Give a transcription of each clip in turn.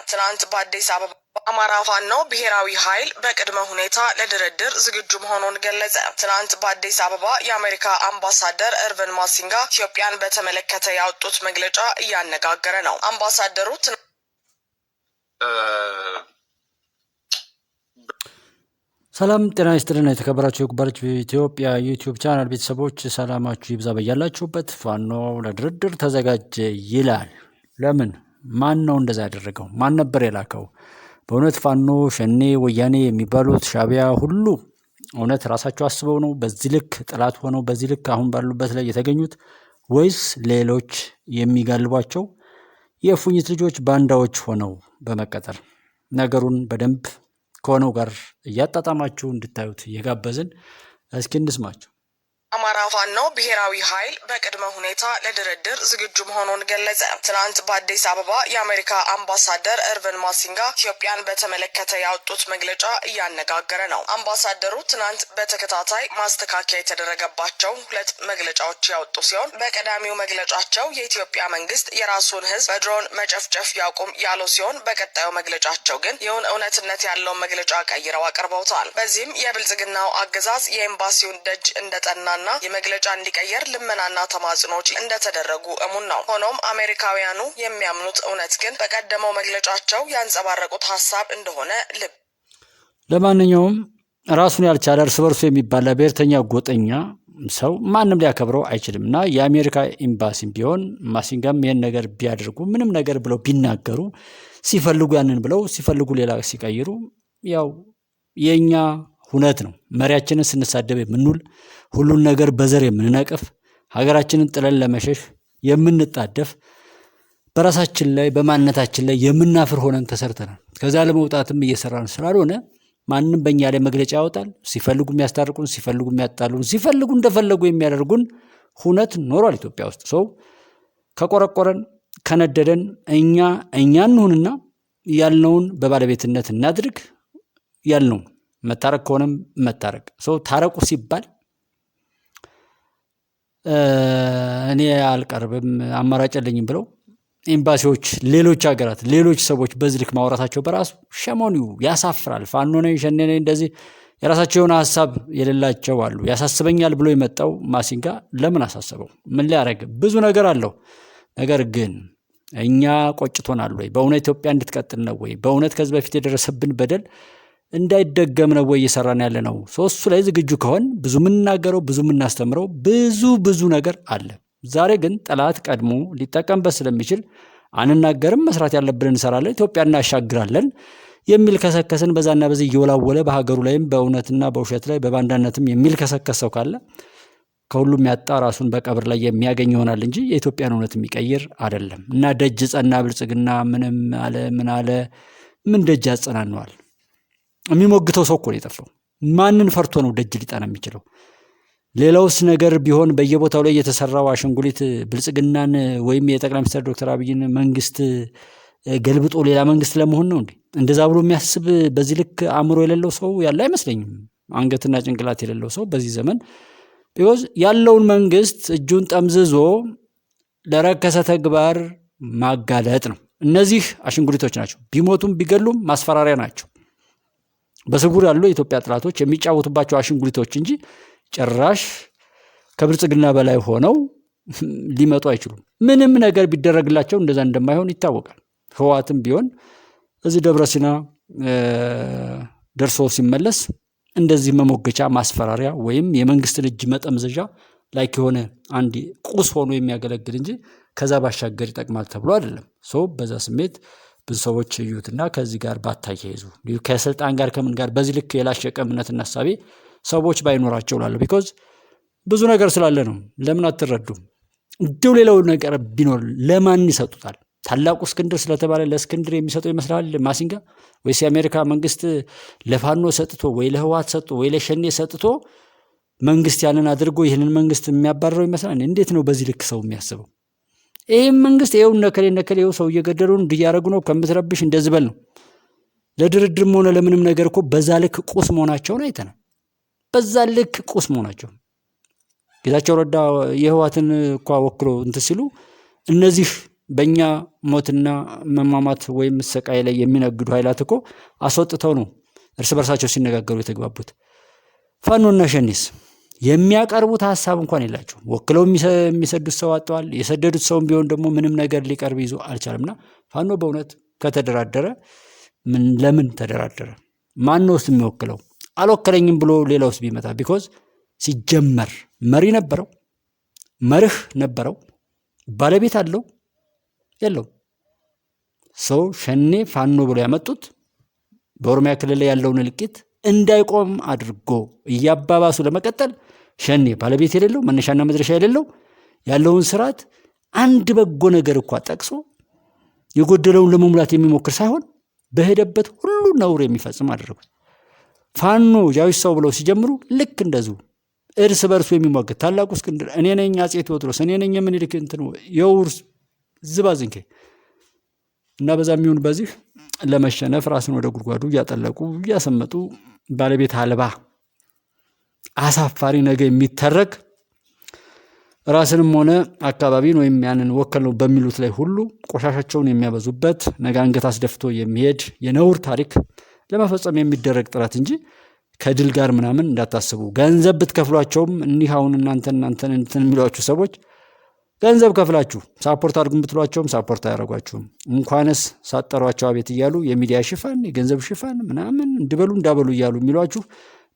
ትናንት በአዲስ አበባ አማራ ፋኖ ብሔራዊ ኃይል በቅድመ ሁኔታ ለድርድር ዝግጁ መሆኑን ገለጸ። ትናንት በአዲስ አበባ የአሜሪካ አምባሳደር እርቪን ማሲንጋ ኢትዮጵያን በተመለከተ ያወጡት መግለጫ እያነጋገረ ነው። አምባሳደሩ ሰላም ጤና ይስጥልና የተከበራችሁ የጉባለች ኢትዮጵያ ዩቲዩብ ቻናል ቤተሰቦች ሰላማችሁ ይብዛ በያላችሁበት። ፋኖ ለድርድር ተዘጋጀ ይላል። ለምን? ማን ነው እንደዛ ያደረገው? ማን ነበር የላከው? በእውነት ፋኖ፣ ሸኔ፣ ወያኔ የሚባሉት ሻቢያ ሁሉ እውነት ራሳቸው አስበው ነው በዚህ ልክ ጥላት ሆነው በዚህ ልክ አሁን ባሉበት ላይ የተገኙት? ወይስ ሌሎች የሚጋልቧቸው የፉኝት ልጆች ባንዳዎች ሆነው በመቀጠር ነገሩን በደንብ ከሆነው ጋር እያጣጣማችሁ እንድታዩት እየጋበዝን እስኪ እንስማችሁ። አማራ ፋኖ ብሔራዊ ኃይል በቅድመ ሁኔታ ለድርድር ዝግጁ መሆኑን ገለጸ። ትናንት በአዲስ አበባ የአሜሪካ አምባሳደር እርቪን ማሲንጋ ኢትዮጵያን በተመለከተ ያወጡት መግለጫ እያነጋገረ ነው። አምባሳደሩ ትናንት በተከታታይ ማስተካከያ የተደረገባቸው ሁለት መግለጫዎች ያወጡ ሲሆን በቀዳሚው መግለጫቸው የኢትዮጵያ መንግስት የራሱን ሕዝብ በድሮን መጨፍጨፍ ያቁም ያሉ ሲሆን በቀጣዩ መግለጫቸው ግን ይሁን እውነትነት ያለውን መግለጫ ቀይረው አቅርበውታል። በዚህም የብልጽግናው አገዛዝ የኤምባሲውን ደጅ እንደጠና የመግለጫ እንዲቀየር ልመናና ተማጽኖች እንደተደረጉ እሙን ነው። ሆኖም አሜሪካውያኑ የሚያምኑት እውነት ግን በቀደመው መግለጫቸው ያንጸባረቁት ሀሳብ እንደሆነ ልብ ለማንኛውም ራሱን ያልቻለ እርስ በርሱ የሚባላ ብሔርተኛ ጎጠኛ ሰው ማንም ሊያከብረው አይችልም እና የአሜሪካ ኤምባሲም ቢሆን ማሲንጋም ይህን ነገር ቢያደርጉ ምንም ነገር ብለው ቢናገሩ ሲፈልጉ ያንን ብለው ሲፈልጉ ሌላ ሲቀይሩ ያው የኛ ሁነት ነው። መሪያችንን ስንሳደብ የምንውል ሁሉን ነገር በዘር የምንነቅፍ ሀገራችንን ጥለን ለመሸሽ የምንጣደፍ በራሳችን ላይ በማንነታችን ላይ የምናፍር ሆነን ተሰርተናል። ከዛ ለመውጣትም እየሰራን ስላልሆነ ማንም በእኛ ላይ መግለጫ ያወጣል። ሲፈልጉ የሚያስታርቁን፣ ሲፈልጉ የሚያጣሉን፣ ሲፈልጉ እንደፈለጉ የሚያደርጉን ሁነት ኖሯል ኢትዮጵያ ውስጥ። ሰው ከቆረቆረን ከነደደን እኛ እንሁንና ያልነውን በባለቤትነት እናድርግ። ያልነው መታረቅ ከሆነም መታረቅ። ሰው ታረቁ ሲባል እኔ አልቀርብም አማራጭ የለኝም ብለው ኤምባሲዎች፣ ሌሎች ሀገራት፣ ሌሎች ሰዎች በዚህ ልክ ማውራታቸው በራሱ ሸሞኒው ያሳፍራል። ፋኖ ነኝ ሸኔ ነኝ እንደዚህ የራሳቸው የሆነ ሀሳብ የሌላቸው አሉ። ያሳስበኛል ብሎ የመጣው ማሲንጋ ለምን አሳሰበው? ምን ሊያደርግ? ብዙ ነገር አለው። ነገር ግን እኛ ቆጭቶናል ወይ? በእውነት ኢትዮጵያ እንድትቀጥል ነው ወይ? በእውነት ከዚህ በፊት የደረሰብን በደል እንዳይደገም ነው ወይ እየሰራን ያለ ነው? ሶስቱ ላይ ዝግጁ ከሆን ብዙ የምናገረው ብዙ የምናስተምረው ብዙ ነገር አለ። ዛሬ ግን ጠላት ቀድሞ ሊጠቀምበት ስለሚችል አንናገርም፣ መስራት ያለብን እንሰራለን፣ ኢትዮጵያ እናሻግራለን የሚል ከሰከስን በዛና በዚህ እየወላወለ በሀገሩ ላይም በእውነትና በውሸት ላይ በባንዳነትም የሚል ከሰከሰው ካለ ከሁሉም ያጣ ራሱን በቀብር ላይ የሚያገኝ ይሆናል እንጂ የኢትዮጵያን እውነት የሚቀይር አይደለም። እና ደጅ ጸና ብልጽግና ምንም አለ ምን አለ ምን ደጅ ያጸናነዋል? የሚሞግተው ሰው እኮ ነው የጠፋው። ማንን ፈርቶ ነው ደጅ ሊጠና የሚችለው? ሌላውስ ነገር ቢሆን በየቦታው ላይ የተሰራው አሸንጉሊት ብልጽግናን ወይም የጠቅላይ ሚኒስትር ዶክተር አብይን መንግስት ገልብጦ ሌላ መንግስት ለመሆን ነው እንዴ? እንደዛ ብሎ የሚያስብ በዚህ ልክ አእምሮ የሌለው ሰው ያለ አይመስለኝም። አንገትና ጭንቅላት የሌለው ሰው በዚህ ዘመን ቢኮዝ ያለውን መንግስት እጁን ጠምዝዞ ለረከሰ ተግባር ማጋለጥ ነው። እነዚህ አሸንጉሊቶች ናቸው። ቢሞቱም ቢገሉም ማስፈራሪያ ናቸው። በስጉር ያሉ የኢትዮጵያ ጥላቶች የሚጫወቱባቸው አሽንጉሊቶች እንጂ ጭራሽ ከብልጽግና በላይ ሆነው ሊመጡ አይችሉም። ምንም ነገር ቢደረግላቸው እንደዛ እንደማይሆን ይታወቃል። ህወሓትም ቢሆን እዚህ ደብረ ሲና ደርሶ ሲመለስ እንደዚህ መሞገቻ ማስፈራሪያ ወይም የመንግስት ልጅ መጠምዘዣ ላይክ የሆነ አንድ ቁስ ሆኖ የሚያገለግል እንጂ ከዛ ባሻገር ይጠቅማል ተብሎ አይደለም። ሰው በዛ ስሜት ብዙ ሰዎች እዩትና ከዚህ ጋር ባታያይዙ ከስልጣን ጋር ከምን ጋር በዚህ ልክ የላሸቀ እምነትና ሐሳቤ ሰዎች ባይኖራቸው ላለው ቢኮዝ ብዙ ነገር ስላለ ነው። ለምን አትረዱም? እንደው ሌላው ነገር ቢኖር ለማን ይሰጡታል? ታላቁ እስክንድር ስለተባለ ለእስክንድር የሚሰጠው ይመስላል ማሲንጋ? ወይስ የአሜሪካ መንግስት ለፋኖ ሰጥቶ ወይ ለህወሓት ሰጥቶ ወይ ለሸኔ ሰጥቶ መንግስት ያንን አድርጎ ይህንን መንግስት የሚያባረረው ይመስላል? እንዴት ነው በዚህ ልክ ሰው የሚያስበው? ይህም መንግስት ይኸው ነከሌ ይኸው ሰው እየገደሉን እንዲያረጉ ነው ከምትረብሽ እንደዚህ በል ነው። ለድርድርም ሆነ ለምንም ነገር እኮ በዛ ልክ ቁስ መሆናቸውን አይተናል። በዛ ልክ ቁስ መሆናቸው ጌታቸው ረዳ የህወሓትን እኮ ወክሎ እንትን ሲሉ እነዚህ በእኛ ሞትና መማማት ወይም ሰቃይ ላይ የሚነግዱ ኃይላት እኮ አስወጥተው ነው እርስ በርሳቸው ሲነጋገሩ የተግባቡት። ፋኖና ሸኔስ የሚያቀርቡት ሀሳብ እንኳን የላቸው። ወክለው የሚሰዱት ሰው አጥተዋል። የሰደዱት ሰውም ቢሆን ደግሞ ምንም ነገር ሊቀርብ ይዞ አልቻለምና ፋኖ በእውነት ከተደራደረ ለምን ተደራደረ? ማን ነው ውስጥ የሚወክለው? አልወከለኝም ብሎ ሌላ ውስጥ ቢመጣ ቢኮዝ ሲጀመር መሪ ነበረው፣ መርህ ነበረው፣ ባለቤት አለው የለው። ሰው ሸኔ ፋኖ ብሎ ያመጡት በኦሮሚያ ክልል ላይ ያለውን እልቂት እንዳይቆም አድርጎ እያባባሱ ለመቀጠል ሸኔ ባለቤት የሌለው መነሻና መድረሻ የሌለው ያለውን ስርዓት አንድ በጎ ነገር እንኳን ጠቅሶ የጎደለውን ለመሙላት የሚሞክር ሳይሆን በሄደበት ሁሉ ነውር የሚፈጽም አደረጉት። ፋኖ ጃዊት ሰው ብለው ሲጀምሩ ልክ እንደዚሁ እርስ በርሱ የሚሟገት ታላቁ እስክንድር እኔ ነኝ፣ አጼ ቴዎድሮስ እኔ ነኝ፣ ምኒልክ እንትን የውርስ ዝባዝንኬ እና በዛ የሚሆን በዚህ ለመሸነፍ ራስን ወደ ጉድጓዱ እያጠለቁ እያሰመጡ ባለቤት አልባ አሳፋሪ ነገር የሚተረክ ራስንም ሆነ አካባቢን ወይም ያንን ወከል ነው በሚሉት ላይ ሁሉ ቆሻሻቸውን የሚያበዙበት ነገ አንገት አስደፍቶ የሚሄድ የነውር ታሪክ ለመፈጸም የሚደረግ ጥረት እንጂ ከድል ጋር ምናምን እንዳታስቡ። ገንዘብ ብትከፍሏቸውም እኒህ አሁን እናንተን እንትን የሚሏችሁ ሰዎች ገንዘብ ከፍላችሁ ሳፖርት አድርጉን ብትሏቸውም ሳፖርት አያደርጓችሁም። እንኳንስ ሳጠሯቸው አቤት እያሉ የሚዲያ ሽፋን የገንዘብ ሽፋን ምናምን እንድበሉ እንዳበሉ እያሉ የሚሏችሁ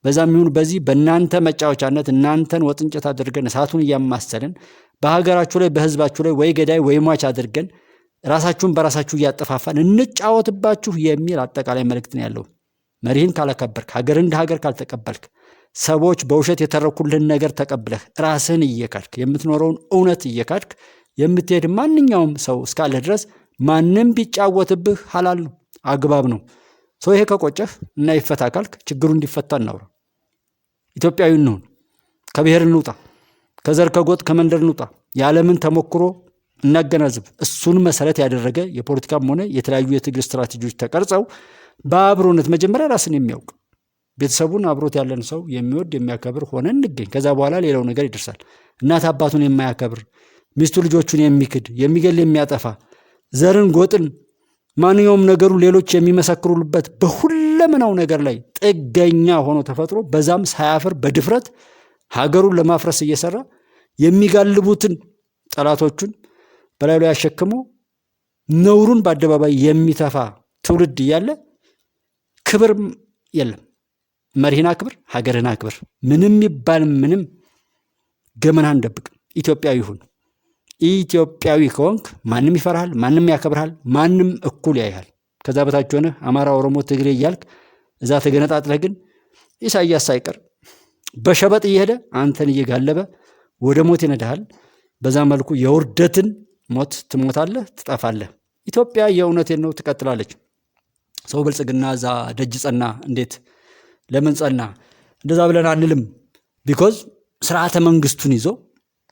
በዛም ይሁን በዚህ በእናንተ መጫወቻነት እናንተን ወጥንጨት አድርገን እሳቱን እያማሰልን በሀገራችሁ ላይ በህዝባችሁ ላይ ወይ ገዳይ ወይ ሟች አድርገን ራሳችሁን በራሳችሁ እያጠፋፋን እንጫወትባችሁ የሚል አጠቃላይ መልእክት ነው ያለው። መሪህን ካላከበርክ፣ ሀገርን እንደ ሀገር ካልተቀበልክ፣ ሰዎች በውሸት የተረኩልህን ነገር ተቀብለህ ራስህን እየካድክ የምትኖረውን እውነት እየካድክ የምትሄድ ማንኛውም ሰው እስካለ ድረስ ማንም ቢጫወትብህ ሐላል ነው፣ አግባብ ነው። ሰው ይሄ ከቆጨህ እና ይፈታ ካልክ ችግሩ እንዲፈታ እናውራ። ኢትዮጵያዊ እንሁን፣ ከብሔር እንውጣ፣ ከዘር ከጎጥ ከመንደር እንውጣ፣ የዓለምን ተሞክሮ እናገናዝብ። እሱን መሰረት ያደረገ የፖለቲካም ሆነ የተለያዩ የትግል ስትራቴጂዎች ተቀርጸው በአብሮነት መጀመሪያ ራስን የሚያውቅ ቤተሰቡን አብሮት ያለን ሰው የሚወድ የሚያከብር ሆነ እንገኝ። ከዛ በኋላ ሌላው ነገር ይደርሳል። እናት አባቱን የማያከብር ሚስቱ ልጆቹን የሚክድ የሚገል የሚያጠፋ ዘርን ጎጥን ማንኛውም ነገሩ ሌሎች የሚመሰክሩበት በሁለመናው ነገር ላይ ጥገኛ ሆኖ ተፈጥሮ በዛም ሳያፍር በድፍረት ሀገሩን ለማፍረስ እየሰራ የሚጋልቡትን ጠላቶቹን በላዩ ላይ ያሸክሞ ነውሩን በአደባባይ የሚተፋ ትውልድ እያለ ክብር የለም። መሪህን አክብር፣ ሀገርህን አክብር። ምንም ይባል ምንም ገመና እንደብቅ። ኢትዮጵያዊ ሁን። ኢትዮጵያዊ ከሆንክ ማንም ይፈራሃል፣ ማንም ያከብርሃል፣ ማንም እኩል ያይሃል። ከዛ በታች ሆነ አማራ፣ ኦሮሞ፣ ትግሬ እያልክ እዛ ተገነጣጥለህ ግን ኢሳያስ ሳይቀር በሸበጥ እየሄደ አንተን እየጋለበ ወደ ሞት ይነዳሃል። በዛ መልኩ የውርደትን ሞት ትሞታለህ፣ ትጠፋለህ። ኢትዮጵያ የእውነቴን ነው ትቀጥላለች። ሰው ብልጽግና እዛ ደጅ ጸና። እንዴት ለምን ጸና? እንደዛ ብለን አንልም። ቢኮዝ ስርዓተ መንግስቱን ይዞ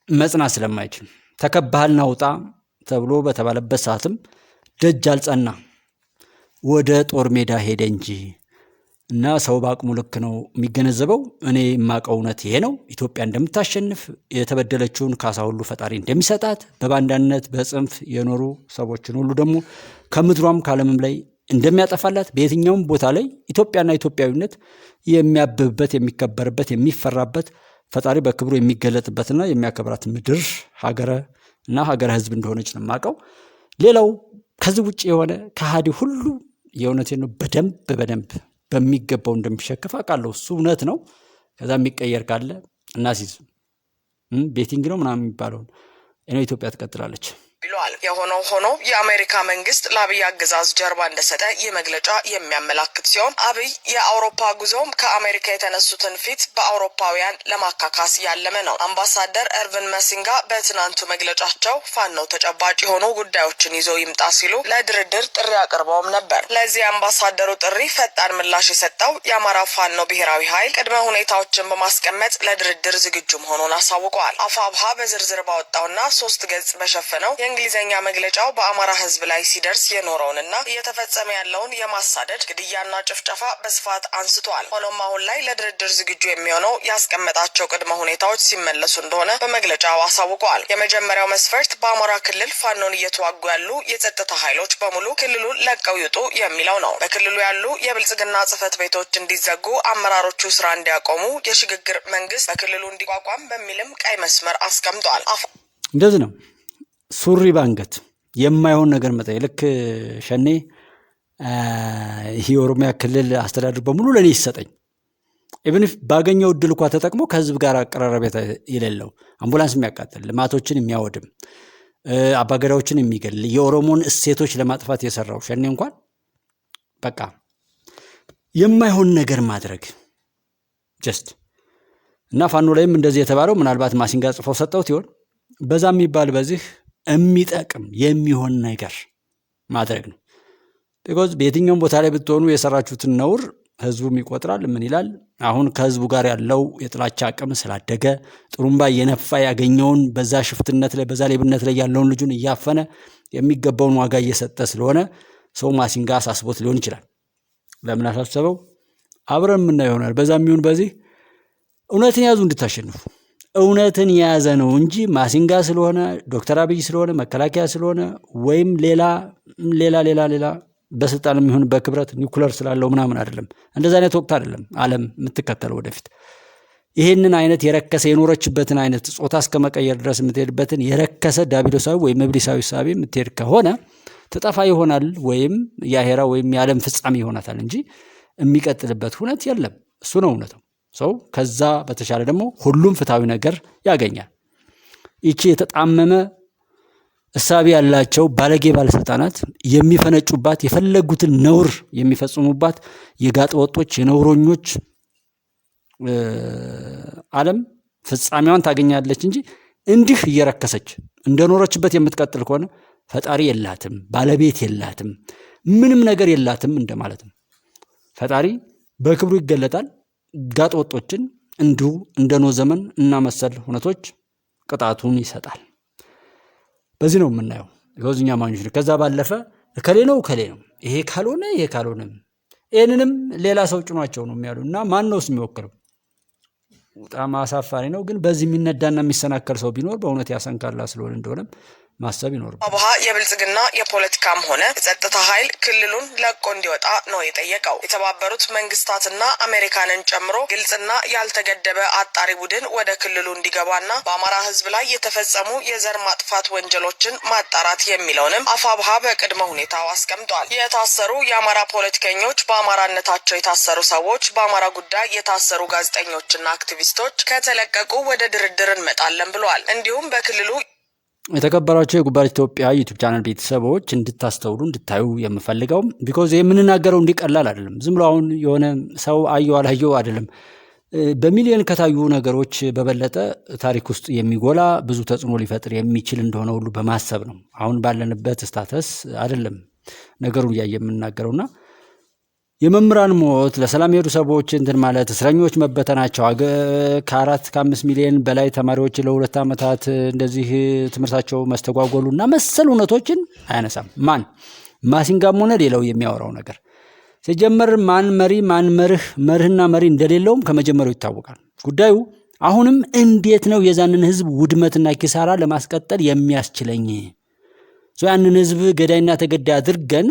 መጽናት ስለማይችል ተከባህልና ውጣ ተብሎ በተባለበት ሰዓትም ደጅ አልጸና፣ ወደ ጦር ሜዳ ሄደ እንጂ እና ሰው በአቅሙ ልክ ነው የሚገነዘበው። እኔ የማውቀው እውነት ይሄ ነው። ኢትዮጵያ እንደምታሸንፍ፣ የተበደለችውን ካሳ ሁሉ ፈጣሪ እንደሚሰጣት፣ በባንዳነት በጽንፍ የኖሩ ሰዎችን ሁሉ ደግሞ ከምድሯም ከዓለምም ላይ እንደሚያጠፋላት፣ በየትኛውም ቦታ ላይ ኢትዮጵያና ኢትዮጵያዊነት የሚያብብበት የሚከበርበት የሚፈራበት ፈጣሪ በክብሩ የሚገለጥበትና የሚያከብራት ምድር ሀገረ ህዝብ እንደሆነች ነው የማውቀው። ሌላው ከዚህ ውጭ የሆነ ከሃዲ ሁሉ የእውነቴን ነው በደንብ በሚገባው እንደሚሸከፍ አውቃለሁ። እሱ እውነት ነው። ከዛ የሚቀየር ካለ እናሲዝ ቤቲንግ ነው ምናምን የሚባለውን ኢትዮጵያ ትቀጥላለች ብለዋል። የሆነው ሆኖ የአሜሪካ መንግስት ለአብይ አገዛዝ ጀርባ እንደሰጠ ይህ መግለጫ የሚያመላክት ሲሆን አብይ የአውሮፓ ጉዞም ከአሜሪካ የተነሱትን ፊት በአውሮፓውያን ለማካካስ ያለመ ነው። አምባሳደር ኤርቪን መሲንጋ በትናንቱ መግለጫቸው ፋኖ ተጨባጭ የሆኑ ጉዳዮችን ይዞ ይምጣ ሲሉ ለድርድር ጥሪ አቅርበውም ነበር። ለዚህ አምባሳደሩ ጥሪ ፈጣን ምላሽ የሰጠው የአማራ ፋኖ ብሔራዊ ኃይል ቅድመ ሁኔታዎችን በማስቀመጥ ለድርድር ዝግጁ መሆኑን አሳውቀዋል። አፋብሃ በዝርዝር ባወጣውና 3 ገጽ በሸፈነው የእንግሊዝኛ መግለጫው በአማራ ህዝብ ላይ ሲደርስ የኖረውንና እየተፈጸመ ያለውን የማሳደድ ግድያና ጭፍጨፋ በስፋት አንስቷል። ሆኖም አሁን ላይ ለድርድር ዝግጁ የሚሆነው ያስቀመጣቸው ቅድመ ሁኔታዎች ሲመለሱ እንደሆነ በመግለጫው አሳውቀዋል። የመጀመሪያው መስፈርት በአማራ ክልል ፋኖን እየተዋጉ ያሉ የጸጥታ ኃይሎች በሙሉ ክልሉን ለቀው ይውጡ የሚለው ነው። በክልሉ ያሉ የብልጽግና ጽህፈት ቤቶች እንዲዘጉ፣ አመራሮቹ ስራ እንዲያቆሙ፣ የሽግግር መንግስት በክልሉ እንዲቋቋም በሚልም ቀይ መስመር አስቀምጧል። እንደዚህ ነው ሱሪ ባንገት የማይሆን ነገር መጣ። ልክ ሸኔ የኦሮሚያ ክልል አስተዳደር በሙሉ ለኔ ይሰጠኝ ኢቭን ባገኘው እድል እንኳን ተጠቅሞ ከህዝብ ጋር አቀራረቢያ የሌለው አምቡላንስ የሚያቃጥል ልማቶችን የሚያወድም አባገዳዎችን የሚገል የኦሮሞን እሴቶች ለማጥፋት የሰራው ሸኔ እንኳን በቃ የማይሆን ነገር ማድረግ ጀስት እና ፋኖ ላይም እንደዚህ የተባለው ምናልባት ማሲንጋ ጽፈው ሰጠውት ይሆን በዛ የሚባል በዚህ የሚጠቅም የሚሆን ነገር ማድረግ ነው። ቢኮዝ በየትኛውም ቦታ ላይ ብትሆኑ የሰራችሁትን ነውር ህዝቡም ይቆጥራል። ምን ይላል? አሁን ከህዝቡ ጋር ያለው የጥላቻ አቅም ስላደገ ጥሩምባ የነፋ ያገኘውን በዛ ሽፍትነት ላይ በዛ ሌብነት ላይ ያለውን ልጁን እያፈነ የሚገባውን ዋጋ እየሰጠ ስለሆነ ሰው ማሲንጋ አሳስቦት ሊሆን ይችላል። ለምን አሳሰበው? አብረን የምናየው ይሆናል። በዛ የሚሆን በዚህ እውነትን ያዙ እንድታሸንፉ እውነትን የያዘ ነው እንጂ ማሲንጋ ስለሆነ ዶክተር አብይ ስለሆነ መከላከያ ስለሆነ ወይም ሌላ በስልጣን የሚሆን በክብረት ኒውክለር ስላለው ምናምን አይደለም። እንደዛ አይነት ወቅት አይደለም ዓለም የምትከተለው ወደፊት። ይህንን አይነት የረከሰ የኖረችበትን አይነት ጾታ እስከ መቀየር ድረስ የምትሄድበትን የረከሰ ዳቢሎሳዊ ወይም እብሊሳዊ ሳቢ የምትሄድ ከሆነ ትጠፋ ይሆናል ወይም ያሄራ ወይም የዓለም ፍጻሜ ይሆናታል እንጂ የሚቀጥልበት ሁነት የለም። እሱ ነው እውነታው። ሰው ከዛ በተሻለ ደግሞ ሁሉም ፍትሃዊ ነገር ያገኛል። ይቺ የተጣመመ እሳቢ ያላቸው ባለጌ ባለስልጣናት የሚፈነጩባት የፈለጉትን ነውር የሚፈጽሙባት የጋጥ ወጦች የነውሮኞች ዓለም ፍጻሜዋን ታገኛለች እንጂ እንዲህ እየረከሰች እንደኖረችበት የምትቀጥል ከሆነ ፈጣሪ የላትም፣ ባለቤት የላትም፣ ምንም ነገር የላትም እንደማለት ነው። ፈጣሪ በክብሩ ይገለጣል። ጋጥ ወጦችን እንዲሁ እንደኖ ዘመን እና መሰል ሁነቶች ቅጣቱን ይሰጣል። በዚህ ነው የምናየው የወዝኛ ማኞች። ከዛ ባለፈ ከሌ ነው ይሄ ካልሆነ ይሄንንም ሌላ ሰው ጭኗቸው ነው የሚያሉ እና ማን ነውስ የሚወክለው? በጣም አሳፋሪ ነው። ግን በዚህ የሚነዳና የሚሰናከል ሰው ቢኖር በእውነት ያሰንካላ ስለሆነ እንደሆነ ማሰብ ይኖርባል። አብሃ የብልጽግና የፖለቲካም ሆነ የጸጥታ ኃይል ክልሉን ለቆ እንዲወጣ ነው የጠየቀው። የተባበሩት መንግስታትና አሜሪካንን ጨምሮ ግልጽና ያልተገደበ አጣሪ ቡድን ወደ ክልሉ እንዲገባና በአማራ ህዝብ ላይ የተፈጸሙ የዘር ማጥፋት ወንጀሎችን ማጣራት የሚለውንም አፋብሃ በቅድመ ሁኔታው አስቀምጧል። የታሰሩ የአማራ ፖለቲከኞች፣ በአማራነታቸው የታሰሩ ሰዎች፣ በአማራ ጉዳይ የታሰሩ ጋዜጠኞችና አክቲቪስቶች ከተለቀቁ ወደ ድርድር እንመጣለን ብለዋል። እንዲሁም በክልሉ የተከበራቸው የጉባኤ ኢትዮጵያ ዩቲዩብ ቻናል ቤተሰቦች እንድታስተውሉ እንድታዩ የምፈልገው ቢኮዝ የምንናገረው እንዲቀላል አይደለም። ዝም ብሎ አሁን የሆነ ሰው አየው አላየው አይደለም። በሚሊዮን ከታዩ ነገሮች በበለጠ ታሪክ ውስጥ የሚጎላ ብዙ ተጽዕኖ ሊፈጥር የሚችል እንደሆነ ሁሉ በማሰብ ነው። አሁን ባለንበት ስታተስ አይደለም ነገሩን እያየ የምናገረውና የመምህራን ሞት፣ ለሰላም የሄዱ ሰዎች እንትን ማለት፣ እስረኞች መበተናቸው፣ ከ4-5 ሚሊዮን በላይ ተማሪዎች ለ2 ዓመታት እንደዚህ ትምህርታቸው መስተጓጎሉና መሰል እውነቶችን አያነሳም። ማን ማሲንጋም ሆነ ሌላው የሚያወራው ነገር ሲጀመር ማን መሪ ማን መርህና መሪ እንደሌለውም ከመጀመሪያው ይታወቃል። ጉዳዩ አሁንም እንዴት ነው የዛንን ህዝብ ውድመትና ኪሳራ ለማስቀጠል የሚያስችለኝ? ያንን ህዝብ ገዳይና ተገዳይ አድርገን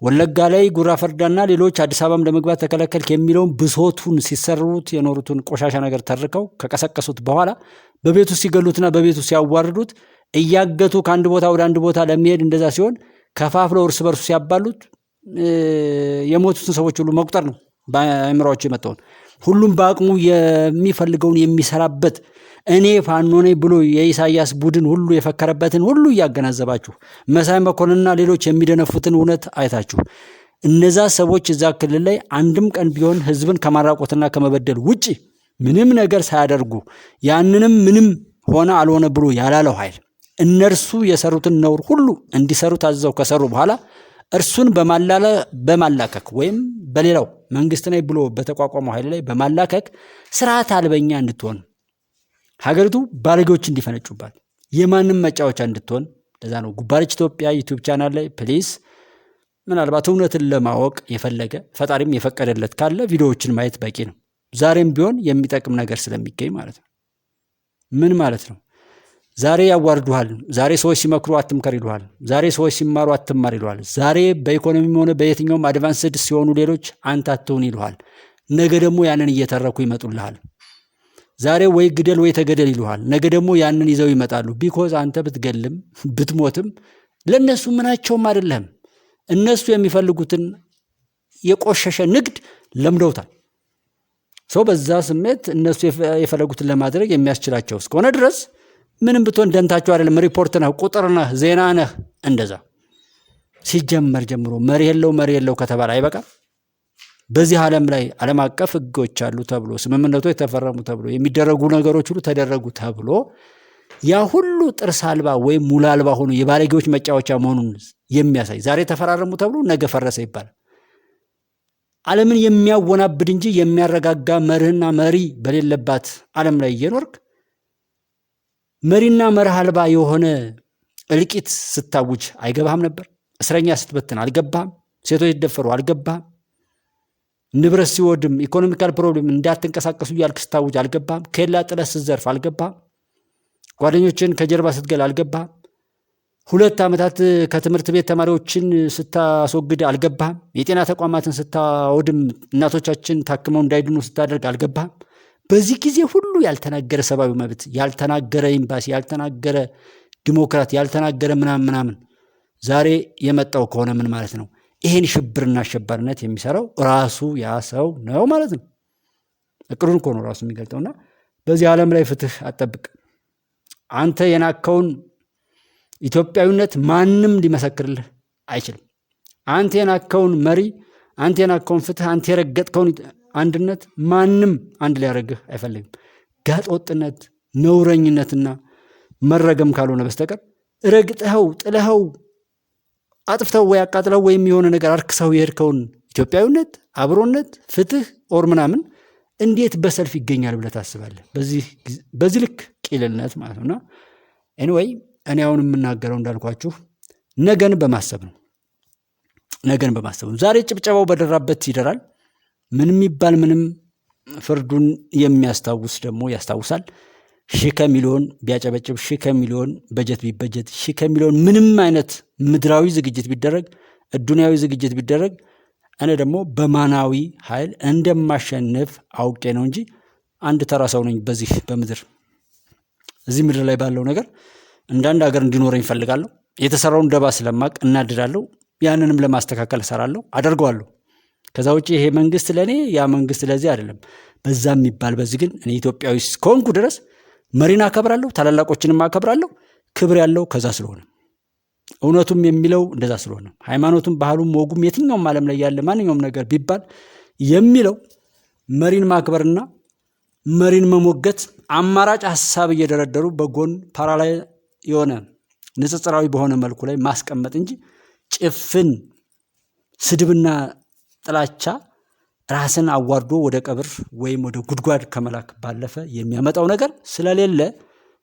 ወለጋ ላይ ጉራ ፈርዳና ሌሎች አዲስ አበባም ለመግባት ተከለከልክ የሚለውን ብሶቱን ሲሰሩት የኖሩትን ቆሻሻ ነገር ተርከው ከቀሰቀሱት በኋላ በቤቱ ሲገሉትና በቤቱ ሲያዋርዱት እያገቱ ከአንድ ቦታ ወደ አንድ ቦታ ለሚሄድ እንደዛ ሲሆን ከፋፍለው እርስ በርሱ ሲያባሉት የሞቱትን ሰዎች ሁሉ መቁጠር ነው በአእምሮአቸው የመጣውን። ሁሉም በአቅሙ የሚፈልገውን የሚሰራበት እኔ ፋኖ ነኝ ብሎ የኢሳያስ ቡድን ሁሉ የፈከረበትን ሁሉ እያገናዘባችሁ መሳይ መኮንንና ሌሎች የሚደነፉትን እውነት አይታችሁ እነዛ ሰዎች እዛ ክልል ላይ አንድም ቀን ቢሆን ህዝብን ከማራቆትና ከመበደል ውጪ ምንም ነገር ሳያደርጉ ያንንም ምንም ሆነ አልሆነ ብሎ ያላለው ኃይል እነርሱ የሰሩትን ነውር ሁሉ እንዲሰሩ ታዘው ከሰሩ በኋላ እርሱን በማላከክ ወይም በሌላው መንግስት ነኝ ብሎ በተቋቋመው ኃይል ላይ በማላከክ ስርዓት አልበኛ እንድትሆን ሀገሪቱ ባለጌዎች እንዲፈነጩባት የማንም መጫወቻ እንድትሆን ለዛ ነው ጉባለች ኢትዮጵያ ዩቲዩብ ቻናል ላይ ፕሊስ ምናልባት እውነትን ለማወቅ የፈለገ ፈጣሪም የፈቀደለት ካለ ቪዲዮዎችን ማየት በቂ ነው። ዛሬም ቢሆን የሚጠቅም ነገር ስለሚገኝ ማለት ነው። ምን ማለት ነው? ዛሬ ያዋርዱሃል። ዛሬ ሰዎች ሲመክሩ አትምከር ይሉሃል። ዛሬ ሰዎች ሲማሩ አትማር ይሉሃል። ዛሬ በኢኮኖሚም ሆነ በየትኛውም አድቫንስድ ሲሆኑ ሌሎች አንተ አትሁን ይሉሃል። ነገ ደግሞ ያንን እየተረኩ ይመጡልሃል። ዛሬ ወይ ግደል ወይ ተገደል ይሉሃል። ነገ ደግሞ ያንን ይዘው ይመጣሉ። ቢኮዝ አንተ ብትገልም ብትሞትም ለነሱ ምናቸውም አይደለም። እነሱ የሚፈልጉትን የቆሸሸ ንግድ ለምደውታል። ሰው በዛ ስሜት እነሱ የፈለጉትን ለማድረግ የሚያስችላቸው እስከሆነ ድረስ ምንም ብትሆን ደንታቸው አይደለም። ሪፖርት ነህ፣ ቁጥር ነህ፣ ዜና ነህ። እንደዛ ሲጀመር ጀምሮ መሪ የለው ከተባለ አይበቃም። በዚህ ዓለም ላይ ዓለም አቀፍ ሕጎች አሉ ተብሎ ስምምነቶች የተፈረሙ ተብሎ የሚደረጉ ነገሮች ሁሉ ተደረጉ ተብሎ ያ ሁሉ ጥርስ አልባ ወይም ሙሉ አልባ ሆኖ የባለጌዎች መጫወቻ መሆኑን የሚያሳይ ዛሬ ተፈራረሙ ተብሎ ነገ ፈረሰ ይባላል። ዓለምን የሚያወናብድ እንጂ የሚያረጋጋ መርህና መሪ በሌለባት ዓለም ላይ እየኖርክ መሪና መርህ አልባ የሆነ እልቂት ስታውጅ አይገባህም ነበር? እስረኛ ስትበትን አልገባህም? ሴቶች ሲደፈሩ አልገባህም? ንብረት ሲወድም ኢኮኖሚካል ፕሮብሌም እንዳትንቀሳቀሱ እያልክ ስታውጅ አልገባህም? ኬላ ጥለህ ስትዘርፍ አልገባህም? ጓደኞችን ከጀርባ ስትገል አልገባህም? 2 ዓመታት ከትምህርት ቤት ተማሪዎችን ስታስወግድ አልገባህም? የጤና ተቋማትን ስታወድም እናቶቻችን ታክመው እንዳይድኑ ስታደርግ አልገባህም? በዚህ ጊዜ ሁሉ ያልተናገረ ሰብአዊ መብት፣ ያልተናገረ ኤምባሲ፣ ያልተናገረ ዲሞክራት፣ ያልተናገረ ምናምን ዛሬ የመጣው ከሆነ ምን ማለት ነው? ይሄን ሽብርና አሸባሪነት የሚሰራው ራሱ ያ ሰው ነው ማለት ነው። እቅዱን እኮ ነው ራሱ የሚገልጠውና በዚህ ዓለም ላይ ፍትህ አትጠብቅ። አንተ የናከውን ኢትዮጵያዊነት ማንም ሊመሰክርልህ አይችልም። አንተ የናከውን መሪ፣ አንተ የናከውን ፍትህ፣ አንተ የረገጥከውን አንድነት ማንም አንድ ሊያደርግህ አይፈልግም። ጋጥ ወጥነት፣ ነውረኝነትና መረገም ካልሆነ በስተቀር ረግጠኸው ጥለኸው አጥፍተው ወይ አቃጥለው ወይም የሆነ ነገር አርክሰው የሄድከውን ኢትዮጵያዊነት፣ አብሮነት፣ ፍትህ ኦር ምናምን እንዴት በሰልፍ ይገኛል ብለህ ታስባለህ? በዚህ ልክ ቂልነት ማለት ነውና ኤኒዌይ እኔ አሁን የምናገረው እንዳልኳችሁ ነገን በማሰብ ነው። ዛሬ ጭብጨባው በደራበት ይደራል። ምንም ይባል ምንም ፍርዱን የሚያስታውስ ደግሞ ያስታውሳል። 1000 ከሚሊዮን ቢያጨበጭብ፣ 1000 ከሚሊዮን በጀት ቢበጀት፣ 1000 ከሚሊዮን ምንም አይነት ምድራዊ ዝግጅት ቢደረግ፣ እዱንያዊ ዝግጅት ቢደረግ እኔ ደግሞ በማናዊ ኃይል እንደማሸንፍ አውቄ ነው እንጂ አንድ ተራ ሰው ነኝ በዚህ በምድር እዚህ ምድር ላይ ባለው ነገር እንዳንድ ሀገር እንዲኖረኝ እፈልጋለሁ። የተሰራውን ደባ ስለማቅ እናድዳለሁ። ያንንም ለማስተካከል እሰራለሁ፣ አደርገዋለሁ። ከዛ ውጪ ይሄ መንግስት ለኔ ያ መንግስት ለዚህ አይደለም። በዛ የሚባል በዚህ ግን እኔ ኢትዮጵያዊ እስከሆንኩ ድረስ መሪን አከብራለሁ፣ ታላላቆችንም አከብራለሁ። ክብር ያለው ከዛ ስለሆነ እውነቱም የሚለው እንደዛ ስለሆነ ሃይማኖቱም፣ ባህሉም፣ ወጉም የትኛውም ዓለም ላይ ያለ ማንኛውም ነገር ቢባል የሚለው መሪን ማክበርና መሪን መሞገት፣ አማራጭ ሐሳብ እየደረደሩ በጎን ፓራላይ የሆነ ንጽጽራዊ በሆነ መልኩ ላይ ማስቀመጥ እንጂ ጭፍን ስድብና ጥላቻ ራስን አዋርዶ ወደ ቀብር ወይም ወደ ጉድጓድ ከመላክ ባለፈ የሚያመጣው ነገር ስለሌለ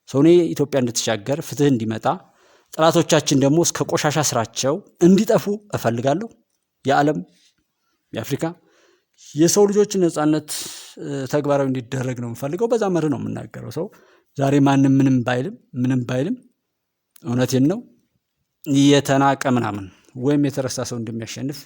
ሰውኔ ኢትዮጵያ እንድትሻገር ፍትህ እንዲመጣ ጠላቶቻችን ደግሞ እስከ ቆሻሻ ስራቸው እንዲጠፉ እፈልጋለሁ። የዓለም የአፍሪካ የሰው ልጆች ነጻነት ተግባራዊ እንዲደረግ ነው የምፈልገው። በዛ መርህ ነው የምናገረው። ሰው ዛሬ ማንም ምንም ባይልም እውነቴን ነው የተናቀ ምናምን ወይም የተረሳ ሰው እንደሚያሸንፍ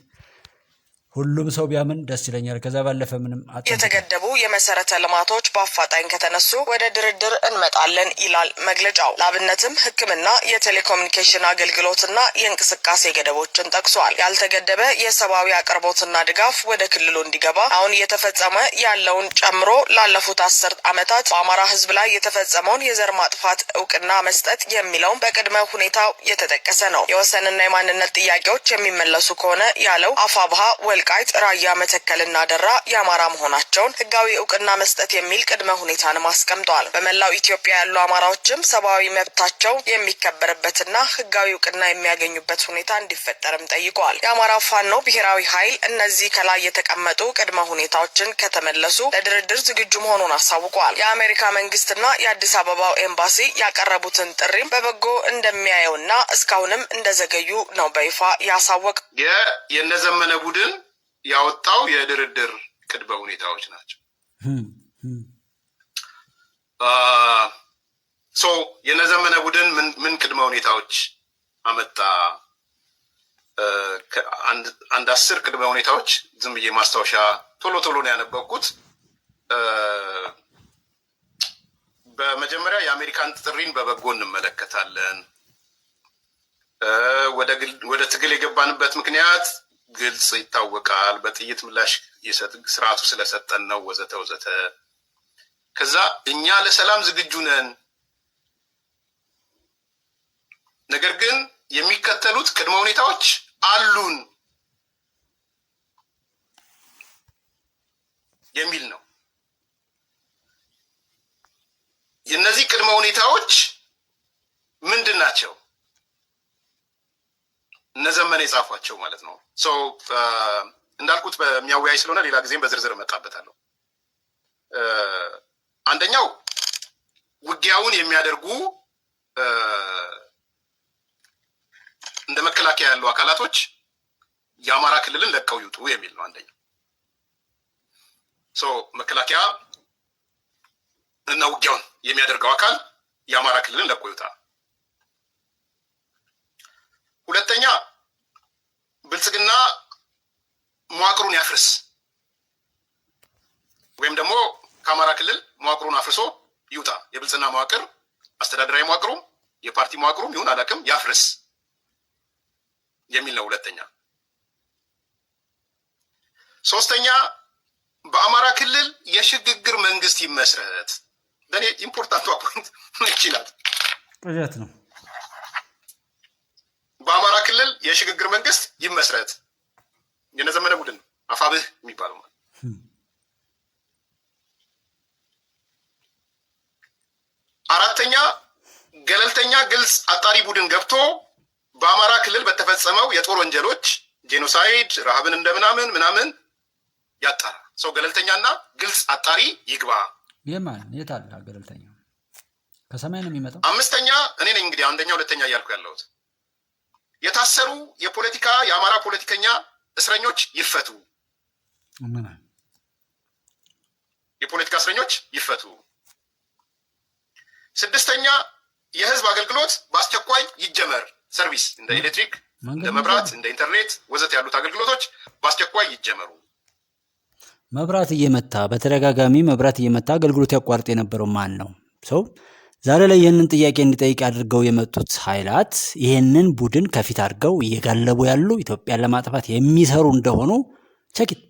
ሁሉም ሰው ቢያምን ደስ ይለኛል። ከዛ ባለፈ ምንም የተገደቡ የመሰረተ ልማቶች በአፋጣኝ ከተነሱ ወደ ድርድር እንመጣለን ይላል መግለጫው። ለአብነትም ሕክምና፣ የቴሌኮሙኒኬሽን አገልግሎትና የእንቅስቃሴ ገደቦችን ጠቅሷል። ያልተገደበ የሰብአዊ አቅርቦትና ድጋፍ ወደ ክልሉ እንዲገባ አሁን እየተፈጸመ ያለውን ጨምሮ ላለፉት 10 ዓመታት በአማራ ሕዝብ ላይ የተፈጸመውን የዘር ማጥፋት እውቅና መስጠት የሚለውን በቅድመ ሁኔታው የተጠቀሰ ነው። የወሰንና የማንነት ጥያቄዎች የሚመለሱ ከሆነ ያለው አፋብሃ ወልቃይት ወልቃይት፣ ራያ፣ መተከልና ደራ የአማራ መሆናቸውን ህጋዊ እውቅና መስጠት የሚል ቅድመ ሁኔታንም አስቀምጧል። በመላው ኢትዮጵያ ያሉ አማራዎችም ሰብአዊ መብታቸው የሚከበርበትና ህጋዊ እውቅና የሚያገኙበት ሁኔታ እንዲፈጠርም ጠይቀዋል። የአማራ ፋኖ ብሔራዊ ኃይል እነዚህ ከላይ የተቀመጡ ቅድመ ሁኔታዎችን ከተመለሱ ለድርድር ዝግጁ መሆኑን አሳውቀዋል። የአሜሪካ መንግስትና የአዲስ አበባው ኤምባሲ ያቀረቡትን ጥሪም በበጎ እንደሚያየውና እስካሁንም እንደዘገዩ ነው በይፋ ያሳወቅ። የነዘመነ ቡድን ያወጣው የድርድር ቅድመ ሁኔታዎች ናቸው። የነዘመነ ቡድን ምን ቅድመ ሁኔታዎች አመጣ? አንድ 10 ቅድመ ሁኔታዎች ዝም ብዬ ማስታወሻ ቶሎ ነው ያነበብኩት። በመጀመሪያ የአሜሪካን ጥሪን በበጎ እንመለከታለን። ወደ ትግል የገባንበት ምክንያት ግልጽ ይታወቃል። በጥይት ምላሽ ስርዓቱ ስለሰጠን ነው ወዘተ ወዘተ። ከዛ እኛ ለሰላም ዝግጁ ነን፣ ነገር ግን የሚከተሉት ቅድመ ሁኔታዎች አሉን የሚል ነው። የእነዚህ ቅድመ ሁኔታዎች ምንድን ናቸው? እነዘመነ የጻፏቸው ማለት ነው። እንዳልኩት በሚያወያይ ስለሆነ ሌላ ጊዜም በዝርዝር እመጣበታለሁ። አንደኛው ውጊያውን የሚያደርጉ እንደ መከላከያ ያሉ አካላቶች የአማራ ክልልን ለቀው ይውጡ የሚል ነው አንደኛው። መከላከያ እና ውጊያውን የሚያደርገው አካል የአማራ ክልልን ለቆ ይውጣ። ሁለተኛ ብልጽግና መዋቅሩን ያፍርስ ወይም ደግሞ ከአማራ ክልል መዋቅሩን አፍርሶ ይውጣ። የብልጽግና መዋቅር አስተዳደራዊ መዋቅሩም የፓርቲ መዋቅሩም ይሁን አላውቅም ያፍርስ የሚል ነው ሁለተኛ። ሶስተኛ በአማራ ክልል የሽግግር መንግስት ይመስረት። ለኔ ኢምፖርታንት ፖይንት ይችላል ቅዠት ነው። በአማራ ክልል የሽግግር መንግስት ይመስረት የነዘመነ ቡድን አፋብህ የሚባለው ማለት። አራተኛ ገለልተኛ ግልጽ አጣሪ ቡድን ገብቶ በአማራ ክልል በተፈጸመው የጦር ወንጀሎች ጄኖሳይድ፣ ረሃብን እንደምናምን ምናምን ያጣራ። ገለልተኛና ግልጽ አጣሪ ይግባ። የማን የት አለ ገለልተኛ? ከሰማይ ነው የሚመጣው። አምስተኛ እኔ ነኝ እንግዲህ አንደኛ ሁለተኛ እያልኩ ያለሁት የታሰሩ የፖለቲካ የአማራ ፖለቲከኛ እስረኞች ይፈቱ። የፖለቲካ እስረኞች ይፈቱ። ስድስተኛ የህዝብ አገልግሎት በአስቸኳይ ይጀመር። ሰርቪስ እንደ ኤሌክትሪክ፣ እንደ መብራት፣ እንደ ኢንተርኔት ወዘተ ያሉት አገልግሎቶች በአስቸኳይ ይጀመሩ። መብራት እየመታ በተደጋጋሚ መብራት እየመታ አገልግሎት ያቋርጥ የነበረው ማን ነው? ሰው ዛሬ ላይ ይህንን ጥያቄ እንዲጠይቅ አድርገው የመጡት ኃይላት ይህንን ቡድን ከፊት አድርገው እየጋለቡ ያሉ ኢትዮጵያን ለማጥፋት የሚሰሩ እንደሆኑ ቸኪት።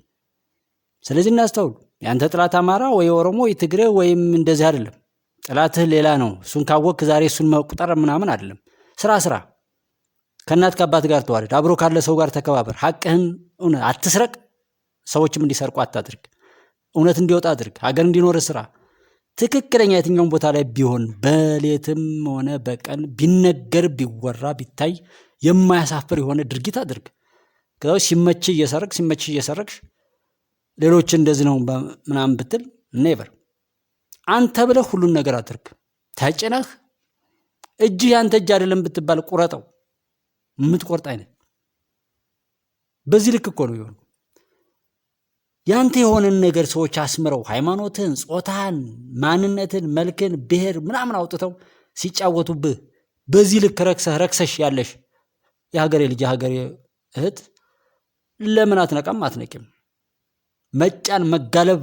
ስለዚህ እናስተውሉ። ያንተ ጥላት አማራ ወይ ኦሮሞ ወይ ትግሬ ወይም እንደዚህ አይደለም። ጥላትህ ሌላ ነው። እሱን ካወቅክ ዛሬ እሱን መቁጠር ምናምን አይደለም። ስራ ከእናት ከአባት ጋር ተዋደድ። አብሮ ካለ ሰው ጋር ተከባበር። ሐቅህን አትስረቅ። ሰዎችም እንዲሰርቁ አታድርግ። እውነት እንዲወጣ አድርግ። ሀገር እንዲኖር ስራ። ትክክለኛ የትኛውን ቦታ ላይ ቢሆን በሌትም ሆነ በቀን ቢነገር ቢወራ ቢታይ የማያሳፍር የሆነ ድርጊት አድርግ። ከዛው ሲመች እየሰረቅሽ ሌሎች እንደዚህ ነው ምናምን ብትል ኔቨር። አንተ ብለህ ሁሉን ነገር አድርግ። ተጭነህ እጅህ ያንተ እጅ አይደለም ብትባል ቁረጠው። የምትቆርጥ አይነት በዚህ ልክ እኮ ነው ይሆን። ያንተ የሆነን ነገር ሰዎች አስምረው ሃይማኖትን፣ ጾታን፣ ማንነትን፣ መልክን፣ ብሔር ምናምን አውጥተው ሲጫወቱብህ በዚህ ልክ ረክሰሽ ያለሽ የሀገሬ ልጅ የሀገሬ እህት ለምን አትነቃም? አትነቂም? መጫን፣ መጋለብ፣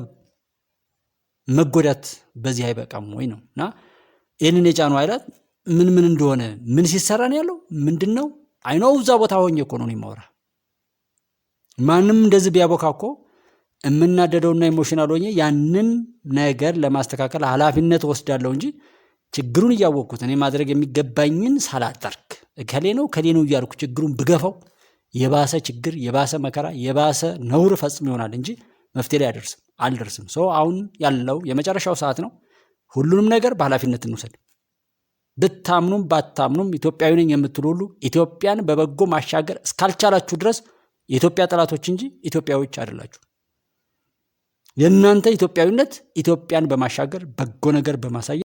መጎዳት በዚህ አይበቃም ወይ ነው? እና ይህንን የጫኑ ኃይላት ምን እንደሆነ ምን ሲሰራ ነው ያለው ምንድን ነው አይነው። እዛ ቦታ ሆኜ እኮ ነው የማወራ። ማንም እንደዚህ ቢያቦካ እኮ የምናደደውና ኢሞሽናል ሆኜ ያንን ነገር ለማስተካከል ኃላፊነት ወስዳለሁ እንጂ ችግሩን እያወቅኩት እኔ ማድረግ የሚገባኝን ሳላጠርክ ከሌ ነው እያልኩ ችግሩን ብገፋው የባሰ ችግር፣ የባሰ መከራ፣ የባሰ ነውር ፈጽሞ ይሆናል እንጂ መፍትሄ ላይ አልደርስም። አሁን ያለው የመጨረሻው ሰዓት ነው። ሁሉንም ነገር በኃላፊነት እንውሰድ። ብታምኑም ባታምኑም ኢትዮጵያዊ ነኝ የምትሉ ሁሉ ኢትዮጵያን በበጎ ማሻገር እስካልቻላችሁ ድረስ የኢትዮጵያ ጠላቶች እንጂ ኢትዮጵያዊዎች አይደላችሁ። የእናንተ ኢትዮጵያዊነት ኢትዮጵያን በማሻገር በጎ ነገር በማሳየት